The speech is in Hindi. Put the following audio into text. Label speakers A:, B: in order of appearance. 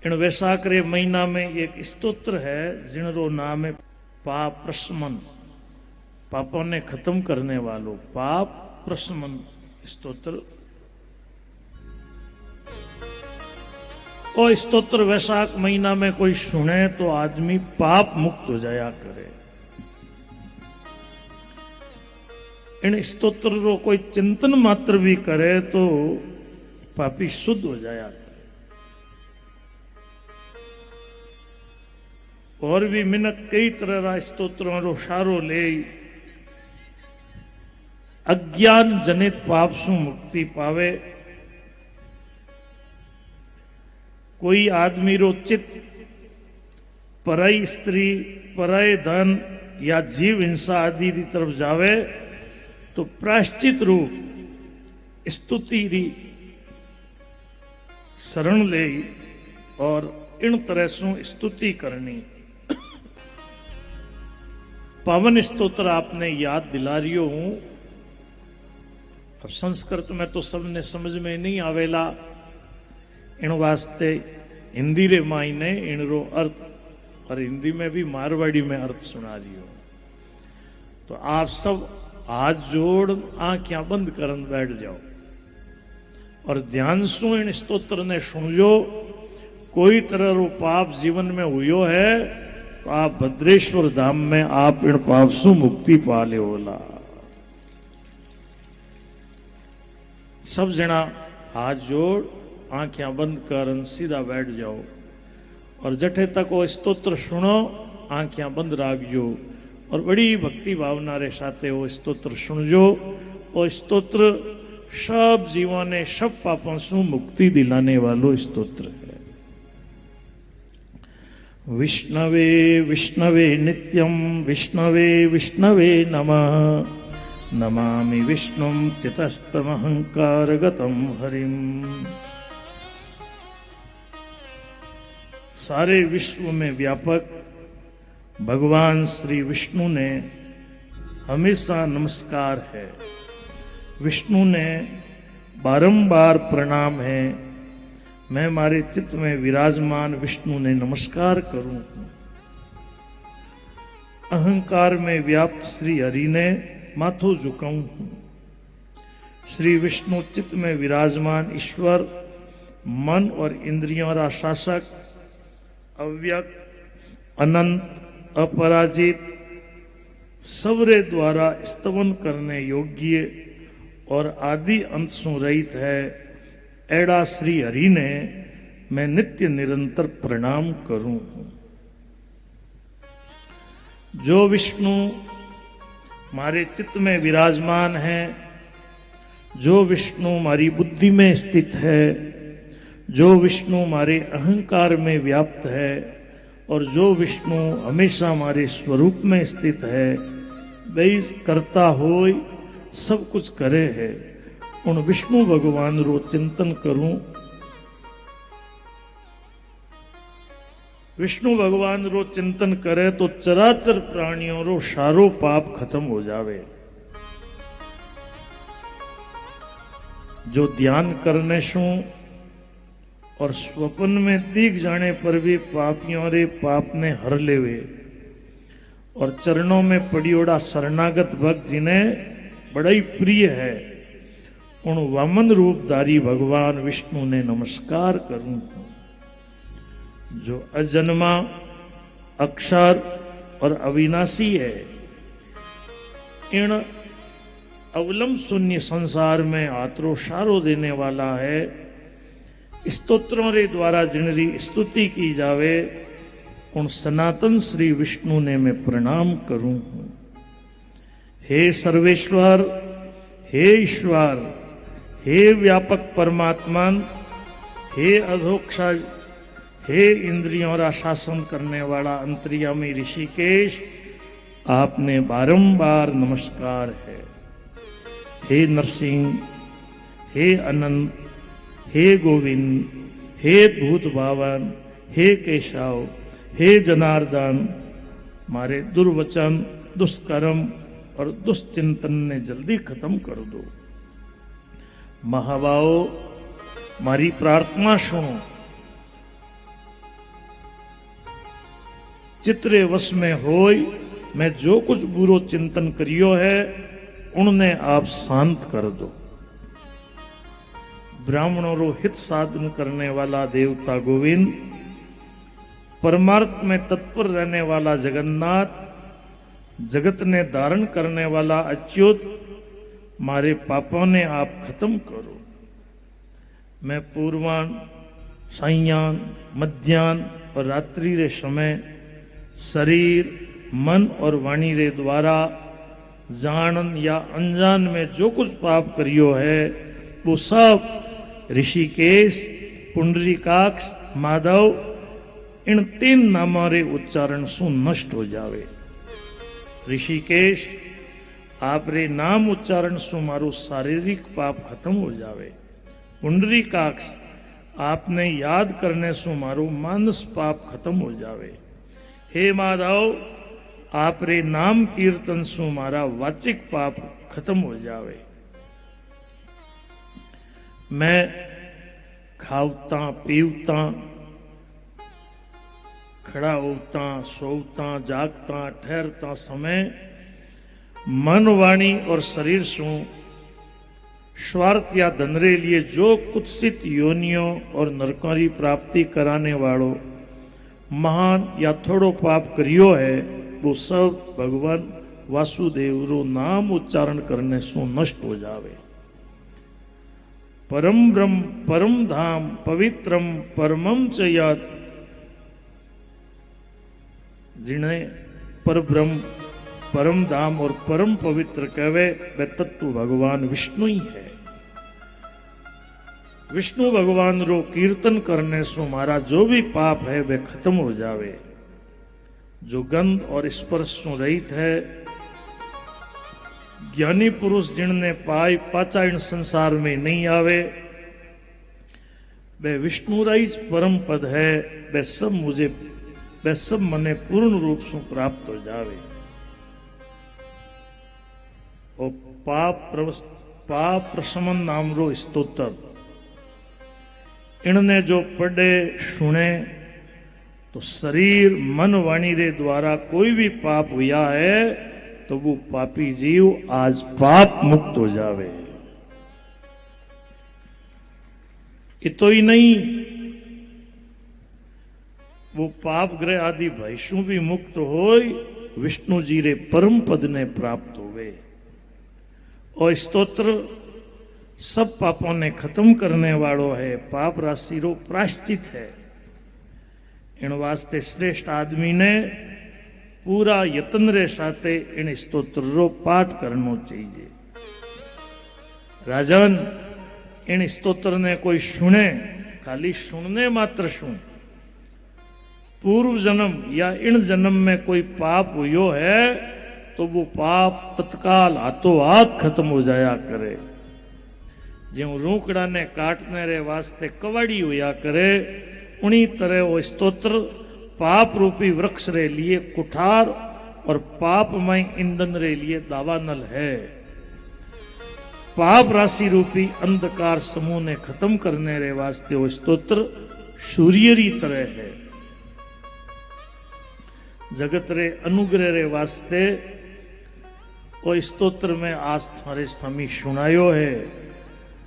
A: इन वैसाख रे महीना में एक स्तोत्र है जिनरो नाम है पाप प्रशमन, पापों ने खत्म करने वालों, पाप प्रशमन स्तोत्र। और स्तोत्र वैसाख महीना में कोई सुने तो आदमी पाप मुक्त हो जाया करे। इन स्तोत्र रो कोई चिंतन मात्र भी करे तो पापी शुद्ध हो जाया करे। और भी मिनक कई तरह रा स्तोत्रों रो सारो ले अज्ञान जनित पाप सु मुक्ति पावे। कोई आदमी रो चित्त पराई स्त्री, पराय धन या जीव हिंसा आदि की तरफ जावे तो प्रायश्चित रूप स्तुति री शरण ले और इन तरह सु स्तुति करनी। पावन स्तोत्र आपने याद दिला रही हूं। अब संस्कृत में तो सबने समझ में नहीं आवेला, इन वास्ते हिंदी रे मायने इन रो अर्थ और हिंदी में भी मारवाड़ी में अर्थ सुना रही हो। तो आप सब हाथ जोड़ आंखें बंद करन बैठ जाओ और ध्यान सु इन स्तोत्र ने सुनजो। कोई तरह रो पाप जीवन में हुयो है तो आप भद्रेश्वर धाम में आप इन पाप सु मुक्ति पा ले होला। सब जना हाथ जोड़ आंखें बंद कर सीधा बैठ जाओ और जठे तक वो स्तोत्र सुनो आंखें बंद राखजो और बड़ी भक्ति भावना रे साथे वो स्तोत्र सुनजो। वो स्तोत्र सब जीवों ने सब पापों से मुक्ति दिलाने वालों स्तोत्र है। विष्णवे विष्णवे नित्यं विष्णवे विष्णवे नमः, नमामि विष्णुं चितस्तमहंकारगतं हरिं। सारे विश्व में व्यापक भगवान श्री विष्णु ने हमेशा नमस्कार है। विष्णु ने बारंबार प्रणाम है। मैं मारे चित्त में विराजमान विष्णु ने नमस्कार करूं। अहंकार में व्याप्त श्री हरि ने माथो झुकाऊं हूं। श्री विष्णु चित्त में विराजमान ईश्वर, मन और इंद्रियों का शासक, अव्यक्त, अनंत, अपराजित, सबरे द्वारा स्तवन करने योग्य और आदि अंत सु रहित है। एड़ा श्री हरि ने मैं नित्य निरंतर प्रणाम करूं। जो विष्णु मारे चित्त में विराजमान है, जो विष्णु मारी बुद्धि में स्थित है, जो विष्णु मारे अहंकार में व्याप्त है और जो विष्णु हमेशा हमारे स्वरूप में स्थित है, वही करता होय सब कुछ करे है। उन विष्णु भगवान रो चिंतन करूं। विष्णु भगवान रो चिंतन करे तो चराचर प्राणियों रो सारो पाप खत्म हो जावे। जो ध्यान करने सु और स्वप्न में दिख जाने पर भी पापियों रे पाप ने हर लेवे और चरणों में पड़ियोड़ा शरणागत भक्त जिन्हें बड़ा ही प्रिय है, उन वामन रूपधारी भगवान विष्णु ने नमस्कार करूं। जो अजन्मा, अक्षर और अविनाशी है, इन अवलंब शून्य संसार में आतरो सारो देने वाला है। स्तोत्रों रे द्वारा जिनरी स्तुति की जावे, उन सनातन श्री विष्णु ने मैं प्रणाम करूं। हे सर्वेश्वर, हे ईश्वर, हे व्यापक परमात्मन, हे अधोक्षज, हे इंद्रियों का शासन करने वाला अंतर्यामी ऋषिकेश, आपने बारंबार नमस्कार है। हे नरसिंह, हे अनंत, हे गोविंद, हे भूत भावन, हे केशव, हे जनार्दन, मारे दुर्वचन, दुष्कर्म और दुष्चिंतन ने जल्दी खत्म कर दो। महाभाव, मारी प्रार्थना सुनो। चित्रे वश में होय, मैं जो कुछ बुरो चिंतन करियो है उनने आप शांत कर दो। ब्राह्मणों रो हित साधन करने वाला देवता गोविंद, परमार्थ में तत्पर रहने वाला जगन्नाथ, जगत ने धारण करने वाला अच्युत, मारे पापों ने आप खत्म करो। मैं पूर्वान, सायान, मध्यान और रात्रि रे समय शरीर, मन और वाणी रे द्वारा जानन या अनजान में जो कुछ पाप करियो है वो सब ऋषिकेश, पुंडरीकाक्ष, माधव इन 3 नामों रे उच्चारण सु नष्ट हो जावे। ऋषिकेश, आप रे नाम उच्चारण सु मारो शारीरिक पाप खत्म हो जावे। पुंडरीकाक्ष, आपने याद करने सु मारो मानस पाप खत्म हो जावे। हे माधव, आप रे नाम कीर्तन सु मारा वाचिक पाप खत्म हो जावे। मैं खावता, पीवता, खड़ा होता, सोता, जागता, ठहरता समय मन, वाणी और शरीर सु स्वार्थ या धन रे लिए जो कुत्सित योनियों और नरकों की प्राप्ति कराने वालों महान या थोड़ो पाप करियो है वो सब भगवान वासुदेव रो नाम उच्चारण करने से नष्ट हो जावे। परम ब्रह्म, परम धाम, पवित्रम परमम च यत्, जिन्हें पर ब्रह्म, परम धाम और परम पवित्र कहवे वे तत्व भगवान विष्णु ही है। विष्णु भगवान रो कीर्तन करने से हमारा जो भी पाप है वे खत्म हो जावे। जो गंध और स्पर्श से रहित है, ज्ञानी पुरुष जिनने पाई पाचा इन संसार में नहीं आवे, वे विष्णु राइज परम पद है, वे सब मने पूर्ण रूप से प्राप्त हो जावे। और पाप प्रशमन नाम रो स्तोत्र इनने जो पढ़े सुने तो शरीर, मन, वाणी रे द्वारा कोई भी पाप हुआ है तो वो पापी जीव आज पाप मुक्त हो जावे। इतो ही नहीं, वो पाप ग्रह आदि भयसु भी मुक्त होय, विष्णु जी रे परम पद ने प्राप्त हुए। और स्तोत्र सब पापों ने खत्म करने वालों है, पाप राशि रो प्रायश्चित है। इन वास्ते श्रेष्ठ आदमी ने पूरा यत्न रे साथे इन स्तोत्र रो पाठ करना चाहिए। राजन, इन स्तोत्र ने कोई सुने, खाली सुनने मात्र सुन, पूर्व जन्म या इन जन्म में कोई पाप हुयो है तो वो पाप तत्काल हाथों हाथ खत्म हो जाया करे। जो रूकड़ा ने काटने रे वास्ते कवाड़ी होया करे, उन्हीं तरह वो स्तोत्र पाप रूपी वृक्ष रे लिए कुठार और पापमय ईंधन रे लिए दावानल है। पाप राशि रूपी अंधकार समूह ने खत्म करने रे वास्ते वो स्तोत्र सूर्य री तरह है। जगत रे अनुग्रह रे वास्ते वो स्तोत्र में आज थारे स्वामी सुनायो है।